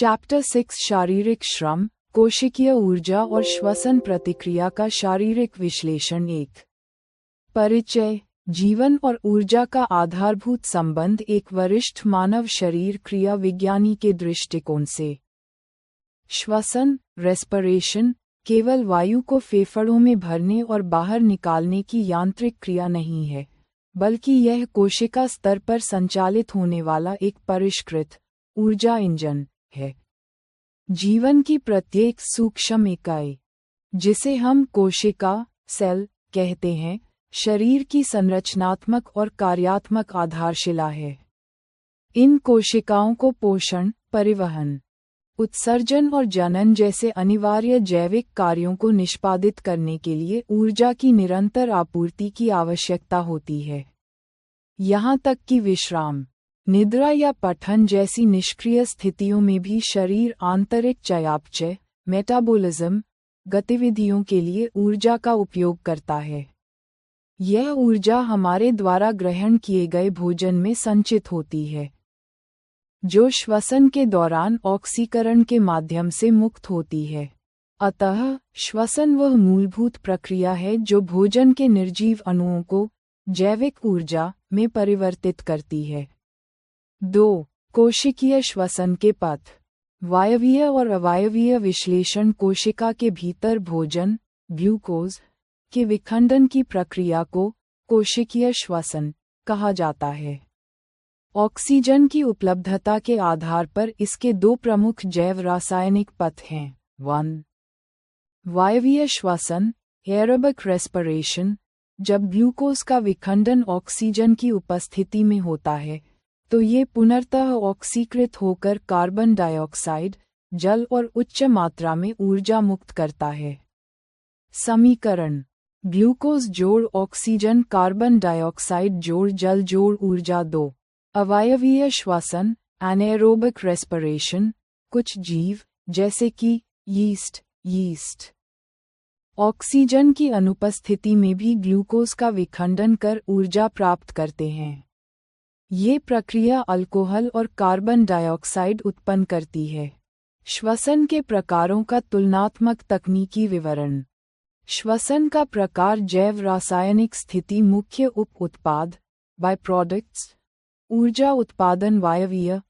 Chapter 6 शारीरिक श्रम, कोशिकीय ऊर्जा और श्वसन प्रतिक्रिया का शारीरिक विश्लेषण। 1 परिचय। जीवन और ऊर्जा का आधारभूत संबंध एक वरिष्ठ मानव शरीर क्रिया विज्ञानी के दृष्टिकोण से। श्वसन, रेस्पिरेशन, केवल वायु को फेफड़ों में भरने और बाहर निकालने की यांत्रिक क्रिया नहीं है, बल्कि यह कोशिका स्तर पर संचालित होने वाला एक परिष्कृत ऊर्जा इंजन है। जीवन की प्रत्येक सूक्ष्म इकाई, जिसे हम कोशिका, सेल कहते हैं, शरीर की संरचनात्मक और कार्यात्मक आधारशिला है। इन कोशिकाओं को पोषण, परिवहन, उत्सर्जन और जनन जैसे अनिवार्य जैविक कार्यों को निष्पादित करने के लिए ऊर्जा की निरंतर आपूर्ति की आवश्यकता होती है। यहाँ तक कि विश्राम, निद्रा या पठन जैसी निष्क्रिय स्थितियों में भी शरीर आंतरिक चयापचय, मेटाबॉलिज्म गतिविधियों के लिए ऊर्जा का उपयोग करता है। यह ऊर्जा हमारे द्वारा ग्रहण किए गए भोजन में संचित होती है, जो श्वसन के दौरान ऑक्सीकरण के माध्यम से मुक्त होती है। अतः श्वसन वह मूलभूत प्रक्रिया है जो भोजन के निर्जीव अणुओं को जैविक ऊर्जा में परिवर्तित करती है। 2 कोशिकीय श्वसन के पथ। वायवीय और अवायवीय विश्लेषण। कोशिका के भीतर भोजन, ग्लूकोज के विखंडन की प्रक्रिया को कोशिकीय श्वसन कहा जाता है। ऑक्सीजन की उपलब्धता के आधार पर इसके 2 प्रमुख जैव रासायनिक पथ हैं। 1 वायवीय श्वसन, एरोबिक रेस्पिरेशन। जब ग्लूकोज का विखंडन ऑक्सीजन की उपस्थिति में होता है, तो ये पुनर्तः ऑक्सीकृत होकर कार्बन डाइऑक्साइड, जल और उच्च मात्रा में ऊर्जा मुक्त करता है। समीकरण। ग्लूकोज जोड़ ऑक्सीजन, कार्बन डाइऑक्साइड जोड़ जल जोड़ ऊर्जा। 2 अवायवीय श्वसन, एनाएरोबिक रेस्पिरेशन। कुछ जीव, जैसे कि यीस्ट, ऑक्सीजन की अनुपस्थिति में भी ग्लूकोज का विखंडन कर ऊर्जा प्राप्त करते हैं। ये प्रक्रिया अल्कोहल और कार्बन डाइऑक्साइड उत्पन्न करती है। श्वसन के प्रकारों का तुलनात्मक तकनीकी विवरण। श्वसन का प्रकार जैव रासायनिक स्थिति, मुख्य उप उत्पाद, बाय प्रोडक्ट्स, ऊर्जा उत्पादन वायवीय,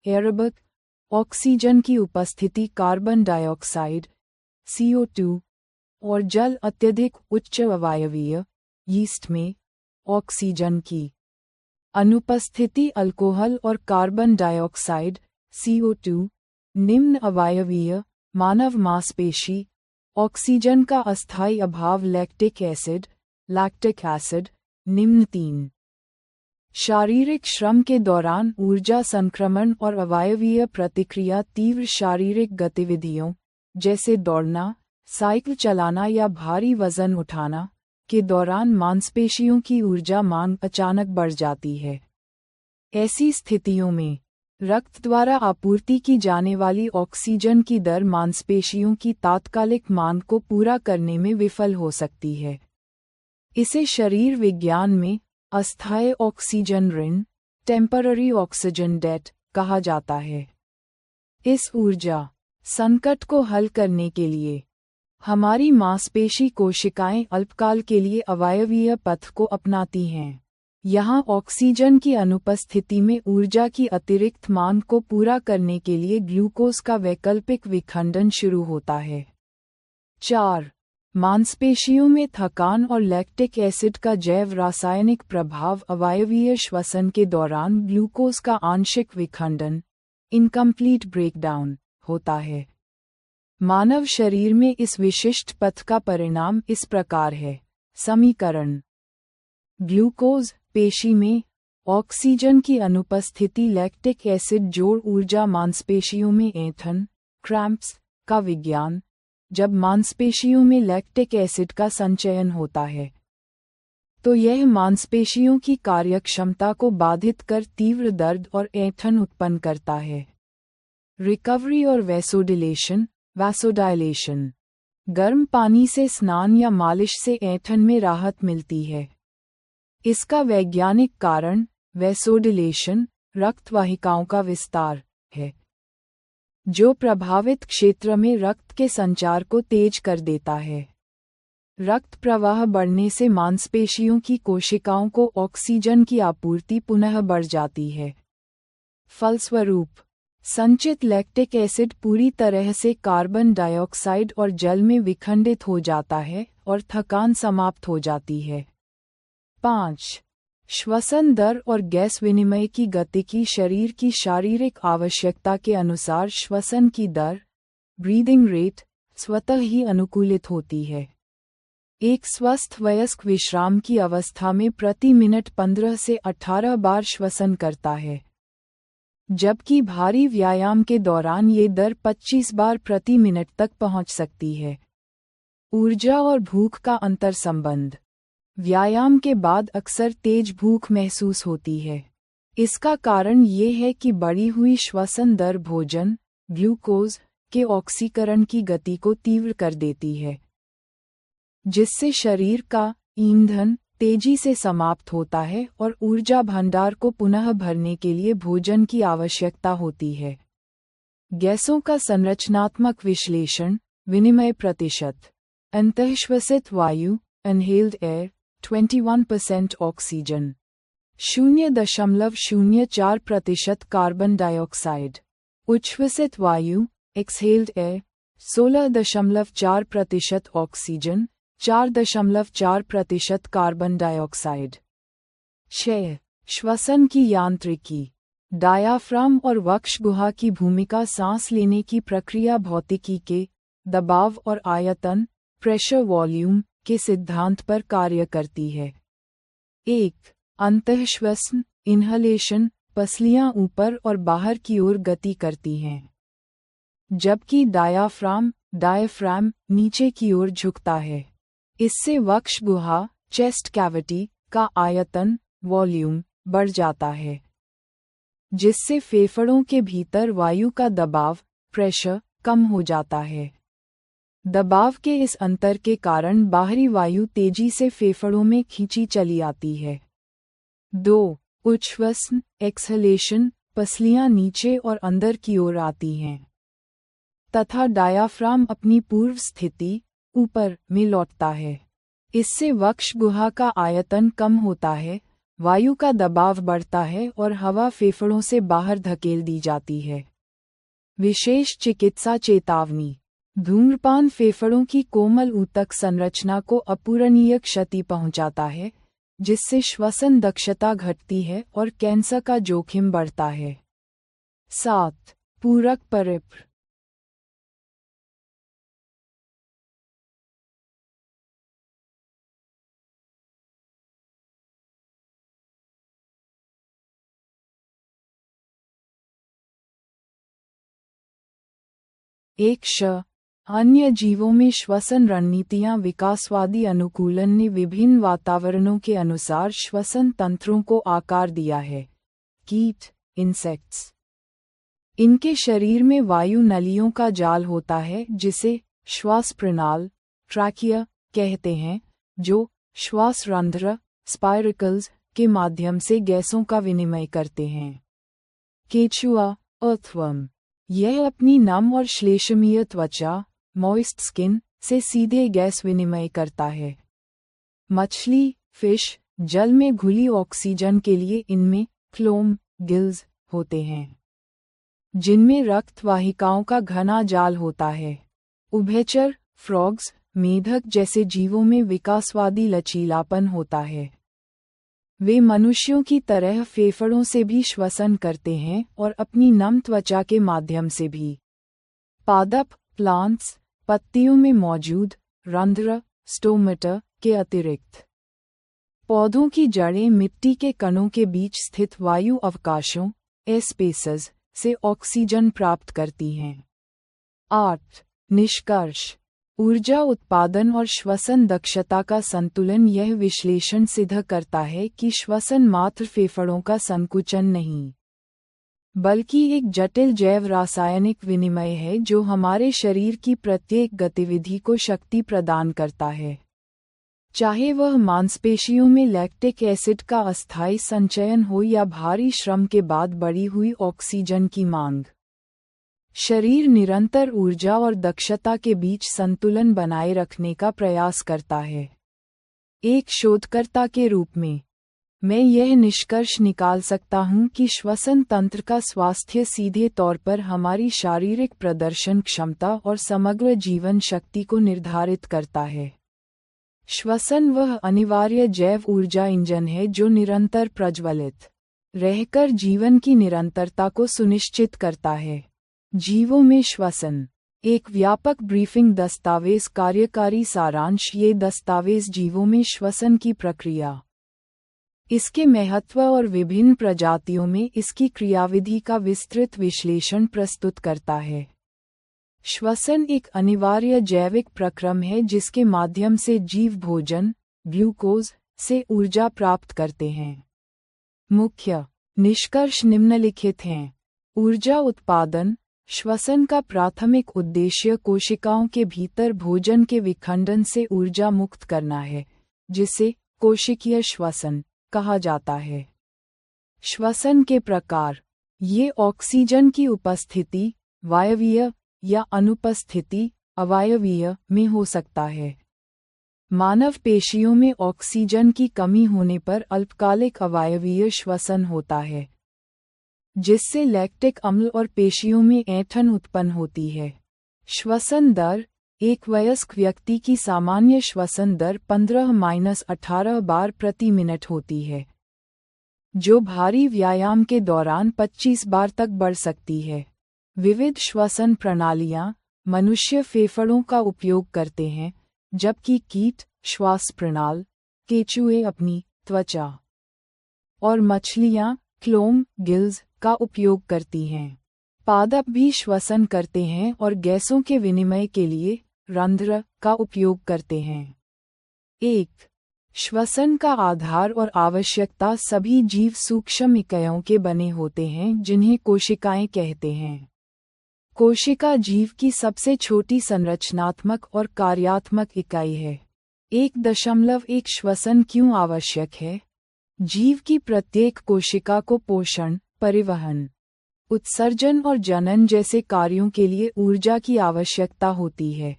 एरोबिक, ऑक्सीजन की उपस्थिति कार्बन डाइऑक्साइड, CO2, और जल अत्यधिक उच्च अवायवीय, यीस्ट में, ऑक्सीजन की अनुपस्थिति अल्कोहल और कार्बन डाइऑक्साइड, CO2, निम्न अवायवीय, मानव मांसपेशी, ऑक्सीजन का अस्थायी अभाव लैक्टिक एसिड, निम्न। 3 शारीरिक श्रम के दौरान ऊर्जा संक्रमण और अवायवीय प्रतिक्रिया। तीव्र शारीरिक गतिविधियों, जैसे दौड़ना, साइकिल चलाना या भारी वजन उठाना, के दौरान मांसपेशियों की ऊर्जा मांग अचानक बढ़ जाती है। ऐसी स्थितियों में रक्त द्वारा आपूर्ति की जाने वाली ऑक्सीजन की दर मांसपेशियों की तात्कालिक मांग को पूरा करने में विफल हो सकती है। इसे शरीर विज्ञान में अस्थायी ऑक्सीजन ऋण, टेम्पररी ऑक्सीजन डेट कहा जाता है। इस ऊर्जा संकट को हल करने के लिए हमारी मांसपेशी कोशिकाएं अल्पकाल के लिए अवायवीय पथ को अपनाती हैं। यहाँ ऑक्सीजन की अनुपस्थिति में ऊर्जा की अतिरिक्त मांग को पूरा करने के लिए ग्लूकोज का वैकल्पिक विखंडन शुरू होता है। 4 मांसपेशियों में थकान और लैक्टिक एसिड का जैव रासायनिक प्रभाव। अवायवीय श्वसन के दौरान ग्लूकोज का आंशिक विखंडन, इनकम्प्लीट ब्रेकडाउन, होता है। मानव शरीर में इस विशिष्ट पथ का परिणाम इस प्रकार है। समीकरण। ग्लूकोज पेशी में, ऑक्सीजन की अनुपस्थिति लैक्टिक एसिड जोड़ ऊर्जा। मांसपेशियों में ऐंठन, क्रैम्प्स का विज्ञान। जब मांसपेशियों में लैक्टिक एसिड का संचयन होता है, तो यह मांसपेशियों की कार्यक्षमता को बाधित कर तीव्र दर्द और ऐंठन उत्पन्न करता है। रिकवरी और वैसोडाइलेशन। गर्म पानी से स्नान या मालिश से ऐंठन में राहत मिलती है। इसका वैज्ञानिक कारण वैसोडिलेशन, रक्त वाहिकाओं का विस्तार है। जो प्रभावित क्षेत्र में रक्त के संचार को तेज कर देता है। रक्त प्रवाह बढ़ने से मांसपेशियों की कोशिकाओं को ऑक्सीजन की आपूर्ति पुनः बढ़ जाती है। फलस्वरूप संचित लैक्टिक एसिड पूरी तरह से कार्बन डाइऑक्साइड और जल में विखंडित हो जाता है और थकान समाप्त हो जाती है। 5. श्वसन दर और गैस विनिमय की गतिकी शरीर की शारीरिक आवश्यकता के अनुसार श्वसन की दर, ब्रीदिंग रेट, स्वतः ही अनुकूलित होती है। एक स्वस्थ वयस्क विश्राम की अवस्था में प्रति मिनट 15 से 18 बार श्वसन करता है, जबकि भारी व्यायाम के दौरान ये दर 25 बार प्रति मिनट तक पहुंच सकती है। ऊर्जा और भूख का अंतर संबंध। व्यायाम के बाद अक्सर तेज भूख महसूस होती है। इसका कारण ये है कि बढ़ी हुई श्वसन दर भोजन, ग्लूकोज के ऑक्सीकरण की गति को तीव्र कर देती है, जिससे शरीर का ईंधन तेजी से समाप्त होता है और ऊर्जा भंडार को पुनः भरने के लिए भोजन की आवश्यकता होती है। गैसों का संरचनात्मक विश्लेषण, विनिमय प्रतिशत। अंतःश्वसित वायु, inhaled air, 21% oxygen, 0.04% carbon dioxide. उच्छ्वसित वायु, exhaled air, 16.4% oxygen, 4.4% carbon dioxide. 6. श्वसन की यांत्रिकी। डायाफ्राम और वक्ष गुहा की भूमिका सांस लेने की प्रक्रिया भौतिकी के दबाव और आयतन, प्रेशर वॉल्यूम के सिद्धांत पर कार्य करती है। 1. अंतःश्वसन, इन्हलेशन, पसलियां ऊपर और बाहर की ओर गति करती हैं, जबकि डायफ्राम नीचे की ओर झुकता है। इससे वक्ष गुहा, चेस्ट कैविटी का आयतन, वॉल्यूम बढ़ जाता है, जिससे फेफड़ों के भीतर वायु का दबाव, प्रेशर कम हो जाता है। दबाव के इस अंतर के कारण बाहरी वायु तेजी से फेफड़ों में खींची चली आती है। 2. उच्छ्वसन, एक्सहलेशन, पसलियां नीचे और अंदर की ओर आती हैं, तथा डायाफ्राम अपनी पूर्व स्थिति, ऊपर में लौटता है। इससे वक्ष गुहा का आयतन कम होता है, वायु का दबाव बढ़ता है और हवा फेफड़ों से बाहर धकेल दी जाती है। विशेष चिकित्सा चेतावनी। धूम्रपान फेफड़ों की कोमल ऊतक संरचना को अपूरणीय क्षति पहुंचाता है, जिससे श्वसन दक्षता घटती है और कैंसर का जोखिम बढ़ता है। 7. पूरक परिप्र। अन्य जीवों में श्वसन रणनीतियां। विकासवादी अनुकूलन ने विभिन्न वातावरणों के अनुसार श्वसन तंत्रों को आकार दिया है। कीट, इंसेक्ट्स। इनके शरीर में वायु नलियों का जाल होता है, जिसे श्वास प्रणाल, ट्रैकिया कहते हैं, जो श्वास रंध्र, स्पाइरकल्स के माध्यम से गैसों का विनिमय करते हैं। केचुआ, अर्थवर्म। यह अपनी नम और श्लेष्मीय त्वचा, मॉइस्ट स्किन, से सीधे गैस विनिमय करता है। मछली, फिश, जल में घुली ऑक्सीजन के लिए इनमें फ्लोम गिल्स होते हैं, जिनमें रक्त वाहिकाओं का घना जाल होता है। उभयचर, फ्रॉग्स, मेढक जैसे जीवों में विकासवादी लचीलापन होता है। वे मनुष्यों की तरह फेफड़ों से भी श्वसन करते हैं और अपनी नम त्वचा के माध्यम से भी। पादप, प्लांट्स, पत्तियों में मौजूद रंध्र, स्टोमेटा के अतिरिक्त पौधों की जड़ें मिट्टी के कणों के बीच स्थित वायु अवकाशों, स्पेसेस, से ऑक्सीजन प्राप्त करती हैं। 8. निष्कर्ष। ऊर्जा उत्पादन और श्वसन दक्षता का संतुलन। यह विश्लेषण सिद्ध करता है कि श्वसन मात्र फेफड़ों का संकुचन नहीं, बल्कि एक जटिल जैव रासायनिक विनिमय है जो हमारे शरीर की प्रत्येक गतिविधि को शक्ति प्रदान करता है, चाहे वह मांसपेशियों में लैक्टिक एसिड का अस्थायी संचयन हो या भारी श्रम के बाद बढ़ी हुई ऑक्सीजन की मांग। शरीर निरंतर ऊर्जा और दक्षता के बीच संतुलन बनाए रखने का प्रयास करता है। एक शोधकर्ता के रूप में मैं यह निष्कर्ष निकाल सकता हूं कि श्वसन तंत्र का स्वास्थ्य सीधे तौर पर हमारी शारीरिक प्रदर्शन क्षमता और समग्र जीवन शक्ति को निर्धारित करता है। श्वसन वह अनिवार्य जैव ऊर्जा इंजन है जो निरंतर प्रज्वलित रहकर जीवन की निरंतरता को सुनिश्चित करता है। जीवों में श्वसन एक व्यापक ब्रीफिंग दस्तावेज कार्यकारी सारांश। ये दस्तावेज जीवों में श्वसन की प्रक्रिया, इसके महत्व और विभिन्न प्रजातियों में इसकी क्रियाविधि का विस्तृत विश्लेषण प्रस्तुत करता है। श्वसन एक अनिवार्य जैविक प्रक्रम है जिसके माध्यम से जीव भोजन, ग्लूकोज, से ऊर्जा प्राप्त करते हैं। मुख्य निष्कर्ष निम्नलिखित हैं। ऊर्जा उत्पादन। श्वसन का प्राथमिक उद्देश्य कोशिकाओं के भीतर भोजन के विखंडन से ऊर्जा मुक्त करना है, जिसे कोशिकीय श्वसन कहा जाता है। श्वसन के प्रकार। ये ऑक्सीजन की उपस्थिति, वायवीय या अनुपस्थिति, अवायवीय में हो सकता है। मानव पेशियों में ऑक्सीजन की कमी होने पर अल्पकालिक अवायवीय श्वसन होता है, जिससे लैक्टिक अम्ल और पेशियों में ऐंठन उत्पन्न होती है। श्वसन दर। एक वयस्क व्यक्ति की सामान्य श्वसन दर 15-18 बार प्रति मिनट होती है, जो भारी व्यायाम के दौरान 25 बार तक बढ़ सकती है। विविध श्वसन प्रणालियां मनुष्य फेफड़ों का उपयोग करते हैं, जबकि कीट श्वास प्रणाल, केंचुए अपनी त्वचा और मछलियां क्लोम गिल्स का उपयोग करती हैं। पादप भी श्वसन करते हैं और गैसों के विनिमय के लिए रंध्र का उपयोग करते हैं। 1. श्वसन का आधार और आवश्यकता। सभी जीव सूक्ष्म इकाइयों के बने होते हैं जिन्हें कोशिकाएं कहते हैं। कोशिका जीव की सबसे छोटी संरचनात्मक और कार्यात्मक इकाई है। 1.1 श्वसन क्यों आवश्यक है? जीव की प्रत्येक कोशिका को पोषण, परिवहन, उत्सर्जन और जनन जैसे कार्यों के लिए ऊर्जा की आवश्यकता होती है।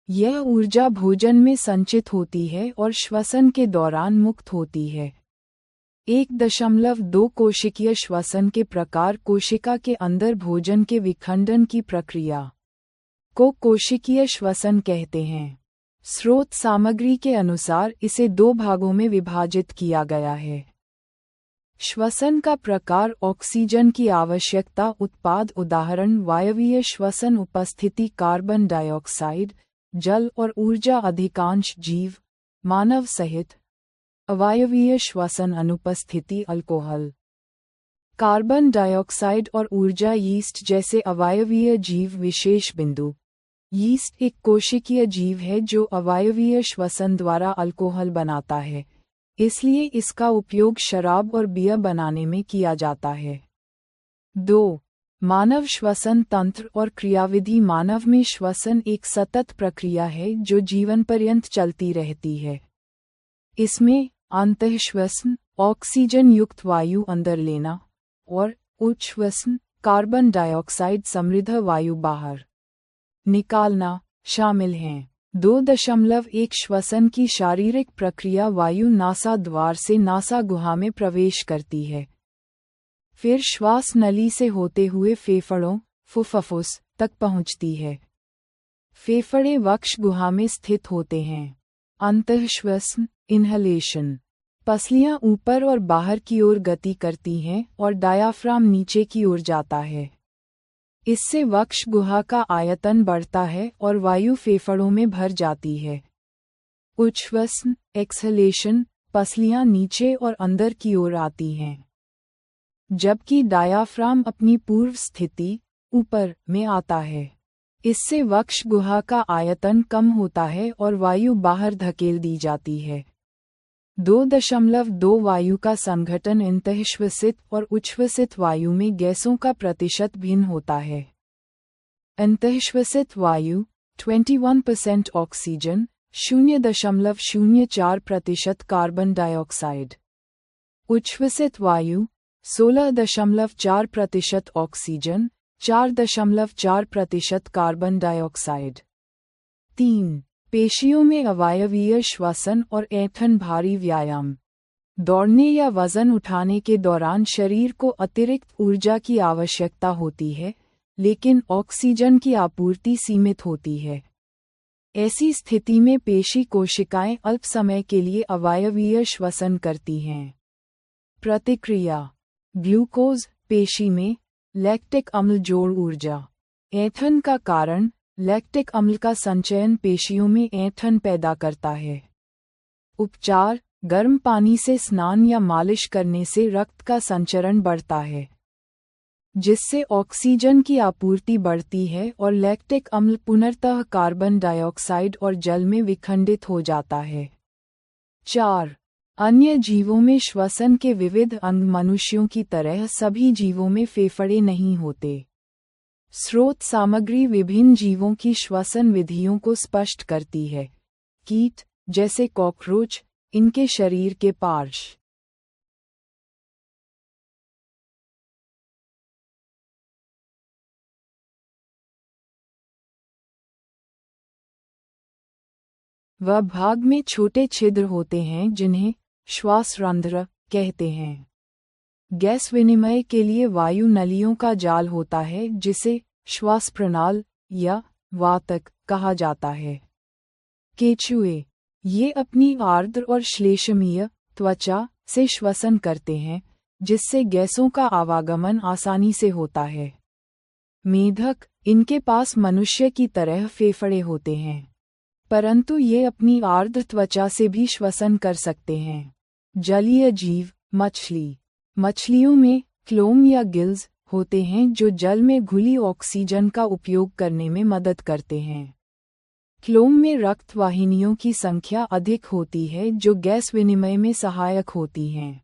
यह ऊर्जा भोजन में संचित होती है और श्वसन के दौरान मुक्त होती है। 1.2 कोशिकीय श्वसन के प्रकार। कोशिका के अंदर भोजन के विखंडन की प्रक्रिया को कोशिकीय श्वसन कहते हैं। स्रोत सामग्री के अनुसार इसे 2 भागों में विभाजित किया गया है। श्वसन का प्रकार। ऑक्सीजन की आवश्यकता उत्पाद। उदाहरण वायवीय श्वसन उपस्थिति कार्बन डाइऑक्साइड, जल और ऊर्जा अधिकांश जीव, मानव सहित। अवायवीय श्वसन अनुपस्थिति अल्कोहल, कार्बन डाइऑक्साइड और ऊर्जा यीस्ट जैसे अवायवीय जीव। विशेष बिंदु। यीस्ट एक कोशिकीय जीव है जो अवायवीय श्वसन द्वारा अल्कोहल बनाता है, इसलिए इसका उपयोग शराब और बियर बनाने में किया जाता है। 2. मानव श्वसन तंत्र और क्रियाविधि। मानव में श्वसन एक सतत प्रक्रिया है जो जीवन पर्यंत चलती रहती है। इसमें अंतःश्वसन, ऑक्सीजन युक्त वायु अंदर लेना, और उच्छ्वसन, कार्बन डाइऑक्साइड समृद्ध वायु बाहर निकालना शामिल हैं। 2.1 श्वसन की शारीरिक प्रक्रिया। वायु नासा द्वार से नासा गुहा में प्रवेश करती है, फिर श्वास नली से होते हुए फेफड़ों फुफ्फुस तक पहुंचती है। फेफड़े वक्ष गुहा में स्थित होते हैं। अंतःश्वसन इन्हलेशन। पसलियां ऊपर और बाहर की ओर गति करती हैं और डायाफ्राम नीचे की ओर जाता है। इससे वक्ष गुहा का आयतन बढ़ता है और वायु फेफड़ों में भर जाती है। उच्छ्वसन एक्सहेलेशन। पसलियां नीचे और अंदर की ओर आती हैं, जबकि डायाफ्राम अपनी पूर्व स्थिति ऊपर में आता है। इससे वक्ष गुहा का आयतन कम होता है और वायु बाहर धकेल दी जाती है। 2.2 वायु का संघटन। अंतःश्वसित और उच्छ्वसित वायु में गैसों का प्रतिशत भिन्न होता है। अंतःश्वसित वायु 21% ऑक्सीजन, 0.04% कार्बन डाइऑक्साइड। उच्छ्वसित वायु 16.4% ऑक्सीजन, 4.4% कार्बन डाइऑक्साइड। 3. पेशियों में अवायवीय श्वसन और ऐंठन। भारी व्यायाम, दौड़ने या वजन उठाने के दौरान शरीर को अतिरिक्त ऊर्जा की आवश्यकता होती है, लेकिन ऑक्सीजन की आपूर्ति सीमित होती है। ऐसी स्थिति में पेशी कोशिकाएं अल्प समय के लिए अवायवीय श्वसन करती हैं। प्रतिक्रिया: ग्लूकोज पेशी में, लैक्टिक अम्ल जोड़ ऊर्जा। ऐंठन का कारण: लैक्टिक अम्ल का संचयन पेशियों में ऐंठन पैदा करता है। उपचार: गर्म पानी से स्नान या मालिश करने से रक्त का संचरण बढ़ता है, जिससे ऑक्सीजन की आपूर्ति बढ़ती है और लैक्टिक अम्ल पुनर्तः कार्बन डाइऑक्साइड और जल में विखंडित हो जाता है। 4. अन्य जीवों में श्वसन के विविध अंग। मनुष्यों की तरह सभी जीवों में फेफड़े नहीं होते। स्रोत सामग्री विभिन्न जीवों की श्वसन विधियों को स्पष्ट करती है। कीट, जैसे कॉकरोच, इनके शरीर के पार्श्व व भाग में छोटे छिद्र होते हैं जिन्हें श्वासरंध्र कहते हैं। गैस विनिमय के लिए वायु नलियों का जाल होता है जिसे श्वास प्रणाल या वातक कहा जाता है। केंचुए, ये अपनी आर्द्र और श्लेष्मीय त्वचा से श्वसन करते हैं, जिससे गैसों का आवागमन आसानी से होता है। मेढक, इनके पास मनुष्य की तरह फेफड़े होते हैं, परंतु ये अपनी आर्द्र त्वचा से भी श्वसन कर सकते हैं। जलीय जीव, मछली, मछलियों में क्लोम या गिल्स होते हैं जो जल में घुली ऑक्सीजन का उपयोग करने में मदद करते हैं। क्लोम में रक्त वाहिनियों की संख्या अधिक होती है जो गैस विनिमय में सहायक होती हैं।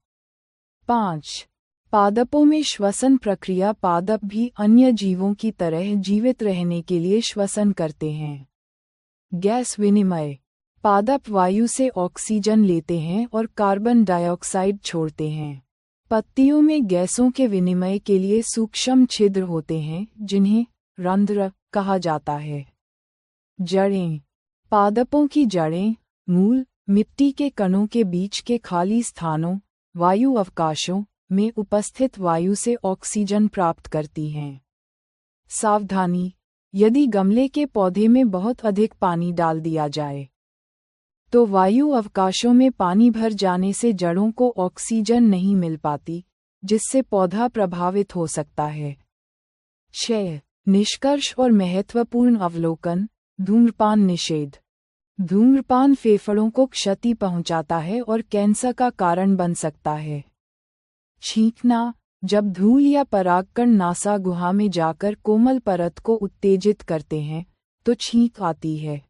5. पादपों में श्वसन प्रक्रिया। पादप भी अन्य जीवों की तरह जीवित रहने के लिए श्वसन करते हैं। गैस विनिमय: पादप वायु से ऑक्सीजन लेते हैं और कार्बन डाइऑक्साइड छोड़ते हैं। पत्तियों में गैसों के विनिमय के लिए सूक्ष्म छिद्र होते हैं जिन्हें रंध्र कहा जाता है। जड़ें: पादपों की जड़ें, मूल, मिट्टी के कणों के बीच के खाली स्थानों, वायु अवकाशों में उपस्थित वायु से ऑक्सीजन प्राप्त करती हैं। सावधानी: यदि गमले के पौधे में बहुत अधिक पानी डाल दिया जाए तो वायु अवकाशों में पानी भर जाने से जड़ों को ऑक्सीजन नहीं मिल पाती, जिससे पौधा प्रभावित हो सकता है। 6. निष्कर्ष और महत्वपूर्ण अवलोकन। धूम्रपान निषेध: धूम्रपान फेफड़ों को क्षति पहुंचाता है और कैंसर का कारण बन सकता है। छींकना: जब धूल या परागकण नासा गुहा में जाकर कोमल परत को उत्तेजित करते हैं तो छींक आती है,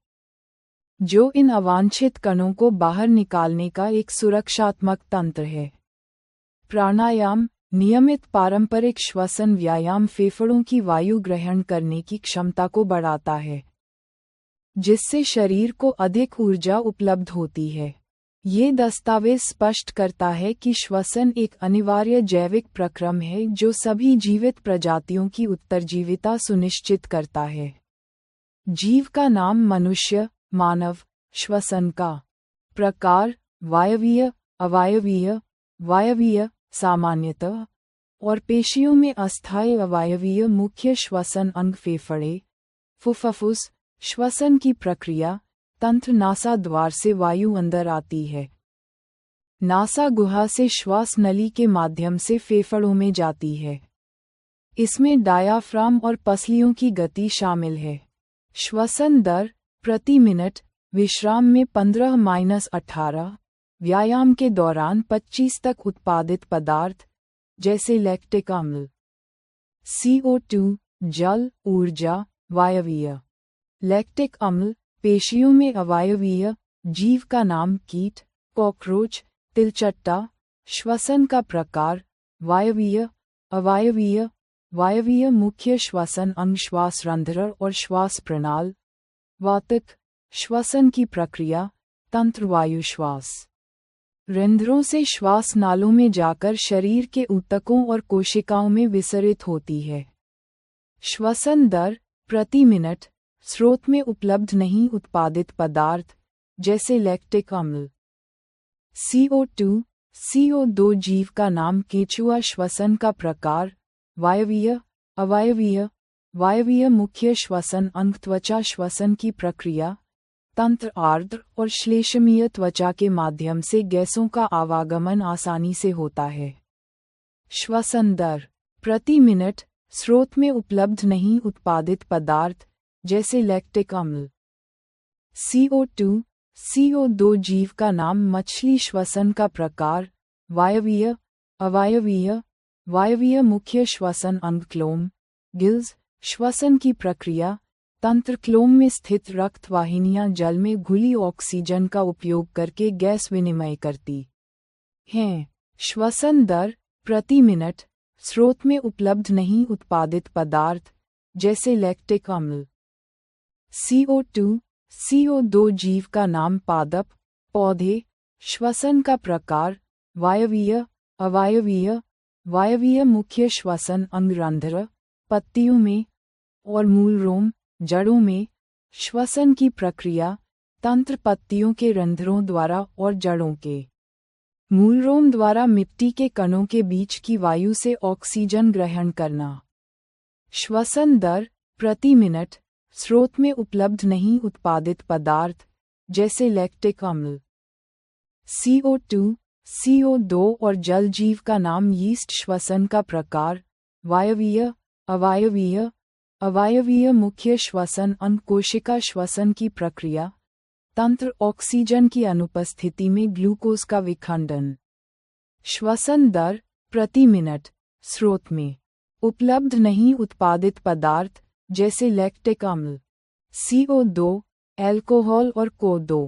जो इन अवांछित कणों को बाहर निकालने का एक सुरक्षात्मक तंत्र है। प्राणायाम: नियमित पारंपरिक श्वसन व्यायाम फेफड़ों की वायु ग्रहण करने की क्षमता को बढ़ाता है, जिससे शरीर को अधिक ऊर्जा उपलब्ध होती है। ये दस्तावेज स्पष्ट करता है कि श्वसन एक अनिवार्य जैविक प्रक्रम है जो सभी जीवित प्रजातियों की उत्तरजीविता सुनिश्चित करता है। जीव का नाम मनुष्य, मानव। श्वसन का प्रकार: वायवीय, अवायवीय, वायवीय सामान्यतः, और पेशियों में अस्थायी अवायवीय। मुख्य श्वसन अंग फेफड़े, फुफ्फुस। श्वसन की प्रक्रिया: तंत्र नासा द्वार से वायु अंदर आती है। नासा गुहा से श्वास नली के माध्यम से फेफड़ों में जाती है। इसमें डायाफ्राम और पसलियों की गति शामिल है। श्वसन दर प्रति मिनट: विश्राम में 15-18, व्यायाम के दौरान 25 तक। उत्पादित पदार्थ जैसे लैक्टिक अम्ल, CO2, जल, ऊर्जा। वायवीय: लैक्टिक अम्ल पेशियों में अवायवीय। जीव का नाम कीट, कॉकरोच, तिलचट्टा। श्वसन का प्रकार: वायवीय, अवायवीय। वायवीय मुख्य श्वसन अंग श्वासरंध्र और श्वास प्रणाल। वातक: श्वसन की प्रक्रिया, तंत्र वायु श्वास रंध्रों से श्वास नालों में जाकर शरीर के ऊतकों और कोशिकाओं में विसरित होती है। श्वसन दर प्रति मिनट, स्रोत में उपलब्ध नहीं उत्पादित पदार्थ जैसे लैक्टिक अम्ल। CO2, CO2 जीव का नाम। केंचुआ श्वसन का प्रकार, वायवीय, अवायवीय। वायवीय मुख्य श्वसन अंग। त्वचा श्वसन की प्रक्रिया, तंत्र आर्द्र और श्लेष्मीय त्वचा के माध्यम से गैसों का आवागमन आसानी से होता है। श्वसन दर प्रति मिनट, स्रोत में उपलब्ध नहीं उत्पादित पदार्थ जैसे लैक्टिक अम्ल। CO2, CO2 जीव का नाम। मछली श्वसन का प्रकार, वायवीय, अवायवीय। वायवीय मुख्य श्वसन अंग। क्लोम, गिल्स। श्वसन की प्रक्रिया, तंत्र। क्लोम में स्थित रक्त वाहिनियां जल में घुली ऑक्सीजन का उपयोग करके गैस विनिमय करती हैं। श्वसन दर प्रति मिनट, स्रोत में उपलब्ध नहीं उत्पादित पदार्थ जैसे लैक्टिक अम्ल। CO2, CO2 जीव का नाम। पादप, पौधे। श्वसन का प्रकार, वायवीय, अवायवीय। वायवीय मुख्य श्वसन अंग। रंध्र, पत्तियों में और मूल रोम, जड़ों में। श्वसन की प्रक्रिया, तंत्र। पत्तियों के रंध्रों द्वारा और जड़ों के मूलरोम द्वारा मिट्टी के कणों के बीच की वायु से ऑक्सीजन ग्रहण करना। श्वसन दर प्रति मिनट, स्रोत में उपलब्ध नहीं उत्पादित पदार्थ जैसे लैक्टिक अम्ल। CO2, CO2 और जल जीव का नाम। यीस्ट श्वसन का प्रकार, वायवीय, अवायवीय। अवायवीय मुख्य श्वसन अंग। कोशिका श्वसन की प्रक्रिया, तंत्र। ऑक्सीजन की अनुपस्थिति में ग्लूकोज का विखंडन। श्वसन दर प्रति मिनट, स्रोत में उपलब्ध नहीं उत्पादित पदार्थ जैसे लैक्टिक अम्ल, CO2, अल्कोहल और CO2।